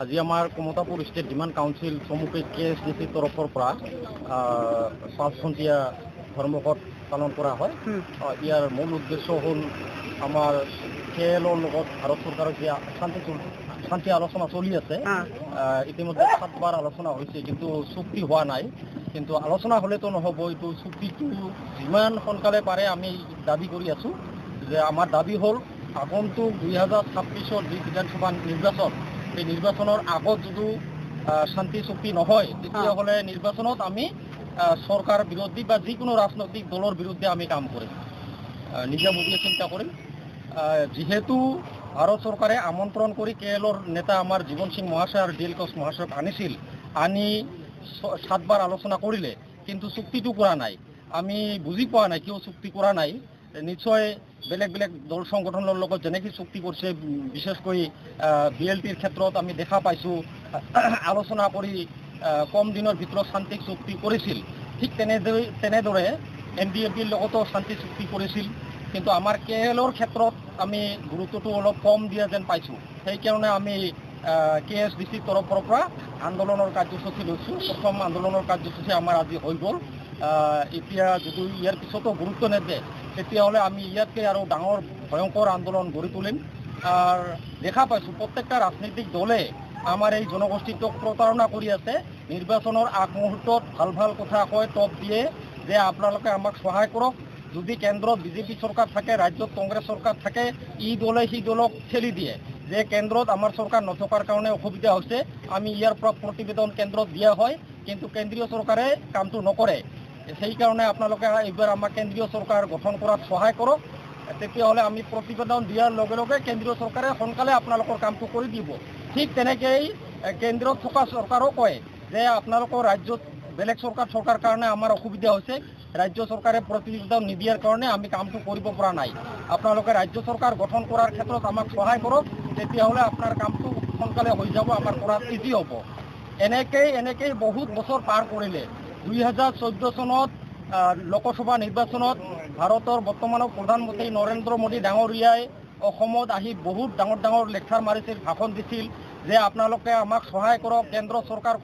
আজি আমাৰ Kamatapur state demand council চমুকৈ KSDC তৰফৰ পৰা 5 ঘণ্টীয়া ধৰ্মঘট পালন কৰা হয়। ইয়াৰ মূল উদ্দেশ্য হ'ল আমাৰ KLৰ লগত ভাৰত চৰকাৰৰ যে শান্তি আলোচনা চলি আছে, ইতিমধ্যে 7বাৰ আলোচনা হৈছে, কিন্তু চুক্তি হোৱা নাই। কিন্তু আলোচনা হ'লেতো নহ'ব, এইটো চুক্তিটো যিমান সোনকালে পাৰে আমি দাবী কৰি আছোঁ যে আমাৰ দাবী হ'ল আগন্তুক 2026 যি বিধানসভা নিৰ্বাচন, এই নিৰ্বাচনৰ আগত যদি শান্তি চুক্তি নহয়, তেতিয়াহ'লে নিৰ্বাচনত আমি চৰকাৰ বিৰোধী বা যিকোনো ৰাজনৈতিক দলৰ বিৰুদ্ধে আমি কাম কৰিম, নিজাববীয়া চিন্তা কৰিম। যিহেতু ভাৰত চৰকাৰে আমন্ত্ৰণ কৰি KLৰ নেতা আমাৰ জীৱন সিং মহাশয় আৰু DL Kos মহাশয়ক আনি 7বাৰ আলোচনা কৰিলে, কিন্তু চুক্তিটো কৰা নাই। আমি বুজি পোৱা নাই কিয় চুক্তি কৰা নাই। নিশ্চয় বেলেগ বেলেগ দল সংগঠনৰ লগত যেনেকৈ চুক্তি কৰিছে, বিশেষকৈ BLTৰ ক্ষেত্ৰত আমি দেখা পাইছোঁ আলোচনা কৰি কম দিনৰ ভিতৰত শান্তি চুক্তি কৰিছিল। ঠিক তেনেদৰে NDFBৰ লগতো শান্তি চুক্তি কৰিছিল, কিন্তু আমাৰ KLৰ ক্ষেত্ৰত আমি গুৰুত্বটো অলপ কম দিয়া যেন পাইছোঁ। সেইকাৰণে আমি KSDC তৰফৰ পৰা আন্দোলনৰ কাৰ্যসূচী লৈছোঁ। প্ৰথম আন্দোলনৰ কাৰ্যসূচী আমাৰ আজি হৈ গ'ল। এতিয়া যদি ইয়াৰ পিছতো গুৰুত্ব নিদিয়ে, তেতিয়াহ'লে আমি ইয়াতকৈ আৰু ডাঙৰ ভয়ংকৰ আন্দোলন গঢ়ি তুলিম। আৰু দেখা পাইছোঁ প্ৰত্যেকটা ৰাজনৈতিক দলে আমাৰ এই জনগোষ্ঠীটোক প্ৰতাৰণা কৰি আছে। নিৰ্বাচনৰ আগমুহূৰ্তত ভাল ভাল কথা কয়, টপ দিয়ে যে আপোনালোকে আমাক সহায় কৰক। যদি কেন্দ্ৰত BJP চৰকাৰ থাকে, ৰাজ্যত কংগ্ৰেছ চৰকাৰ থাকে, ই দলে সি দলক ঠেলি দিয়ে যে কেন্দ্ৰত আমাৰ চৰকাৰ নথকাৰ কাৰণে অসুবিধা হৈছে। আমি ইয়াৰ পৰা প্ৰতিবেদন কেন্দ্ৰত দিয়া হয়, কিন্তু কেন্দ্ৰীয় চৰকাৰে কামটো নকৰে। সেইকাৰণে আপোনালোকে এইবাৰ আমাক কেন্দ্ৰীয় চৰকাৰ গঠন কৰাত সহায় কৰক, তেতিয়াহ'লে আমি প্ৰতিবেদন দিয়াৰ লগে লগে কেন্দ্ৰীয় চৰকাৰে সোনকালে আপোনালোকৰ কামটো কৰি দিব। ঠিক তেনেকেই কেন্দ্ৰত থকা চৰকাৰো কয় যে আপোনালোকৰ ৰাজ্যত বেলেগ চৰকাৰ কাৰণে আমাৰ অসুবিধা হৈছে, ৰাজ্য চৰকাৰে প্ৰতিবেদন নিদিয়াৰ কাৰণে আমি কামটো কৰিব পৰা নাই। আপোনালোকে ৰাজ্য চৰকাৰ গঠন কৰাৰ ক্ষেত্ৰত আমাক সহায় কৰক, তেতিয়াহ'লে আপোনাৰ কামটো সোনকালে হৈ যাব, আমাৰ কৰাত ইজি হ'ব। এনেকেই বহুত বছৰ পাৰ কৰিলে। 2014 চনত লোকসভা নিৰ্বাচনত ভাৰতৰ বৰ্তমানৰ প্ৰধানমন্ত্ৰী নৰেন্দ্ৰ মোদী ডাঙৰীয়াই অসমত আহি বহুত ডাঙৰ ডাঙৰ লেকচাৰ মাৰিছিল, ভাষণ দিছিল যে আপোনালোকে আমাক সহায় কৰক, কেন্দ্ৰ চৰকাৰ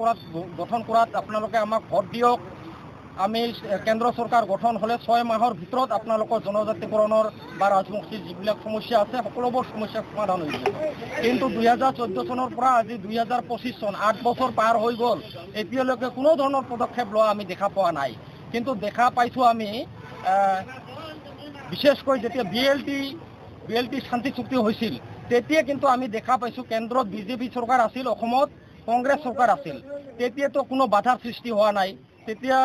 গঠন কৰাত আপোনালোকে আমাক ভোট দিয়ক। আমি কেন্দ্ৰ চৰকাৰ গঠন হ'লে 6 মাহৰ ভিতৰত আপোনালোকৰ জনজাতিকৰণৰ বা ৰাজবংশীৰ যিবিলাক সমস্যা আছে সকলোবোৰ সমস্যা সমাধান হৈ যাব। কিন্তু 2014 চনৰ পৰা আজি 2025 চন, 8 বছৰ পাৰ হৈ গ'ল, এতিয়ালৈকে কোনো ধৰণৰ পদক্ষেপ লোৱা আমি দেখা পোৱা নাই। কিন্তু দেখা পাইছোঁ আমি বিশেষকৈ যেতিয়া BLT শান্তি চুক্তি হৈছিল, তেতিয়া কিন্তু আমি দেখা পাইছোঁ কেন্দ্ৰত BJP চৰকাৰ আছিল, অসমত কংগ্ৰেছ চৰকাৰ আছিল। তেতিয়াতো কোনো বাধাৰ সৃষ্টি হোৱা নাই, তেতিয়া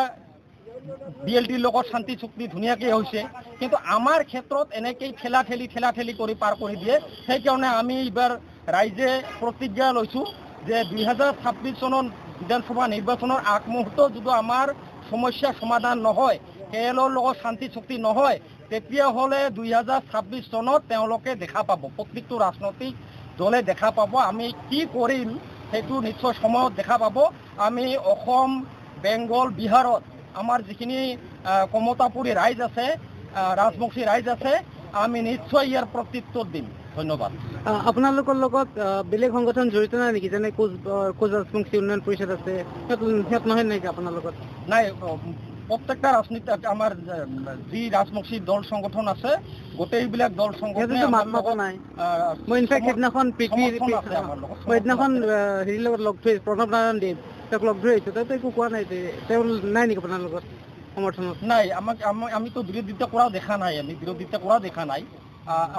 BLTৰ লগত শান্তি চুক্তি ধুনীয়াকৈ হৈছে। কিন্তু আমাৰ ক্ষেত্ৰত এনেকেই ঠেলা ঠেলি পাৰ কৰি দিয়ে। সেইকাৰণে আমি এইবাৰ ৰাইজে প্ৰতিজ্ঞা লৈছোঁ যে 2026 চনৰ বিধানসভা নিৰ্বাচনৰ আগমুহূৰ্তত যদি আমাৰ সমস্যা সমাধান নহয়, KLৰ লগত শান্তি চুক্তি নহয়, তেতিয়াহ'লে 2026 চনত তেওঁলোকে দেখা পাব, প্ৰত্যেকটো ৰাজনৈতিক দলে দেখা পাব। আমি কি কৰিম সেইটো নিশ্চয় সময়ত দেখা পাব। আমি অসম, বেংগল, বিহাৰত আমাৰ যিখিনি কমতাপুৰী ৰাইজ আছে, ৰাজবংশী ৰাইজ আছে, আমি নিশ্চয় ইয়াৰ প্ৰত্যুত্তৰ দিম। ধন্যবাদ। আপোনালোকৰ লগত বেলেগ সংগঠন জড়িত নাই নেকি, যেনে কোচ ৰাজবংশী উন্নয়ন পৰিষদ আছে, সিহঁত নহয় নেকি আপোনাৰ লগত? নাই, প্ৰত্যেকটা ৰাজনীতি আমাৰ যি ৰাজবংশী দল সংগঠন আছে, গোটেইবিলাক দল সংগঠন নাই। মই ইনফেক্ট সেইদিনাখন হেৰিৰ লগত লগ ধৰি প্ৰণৱ নাৰায়ণ দেৱ তেওঁক লগ ধৰি আহিছোঁ, তেওঁতো একো কোৱা নাই। তেওঁ নাই নেকি আপোনাৰ লগত সমৰ্থনত? নাই, আমিতো বিৰোধিতা কৰাও দেখা নাই।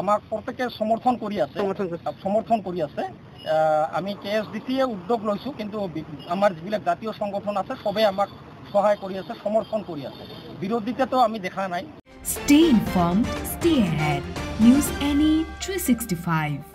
আমাক প্ৰত্যেকে সমৰ্থন কৰি আছে। আমি KSDCয়ে উদ্যোগ লৈছোঁ, কিন্তু আমাৰ যিবিলাক জাতীয় সংগঠন আছে সবেই আমাক সহায় কৰি আছে, সমৰ্থন কৰি আছে। বিৰোধিতাটো আমি দেখা নাই। Stay informed, stay ahead. News NE 365.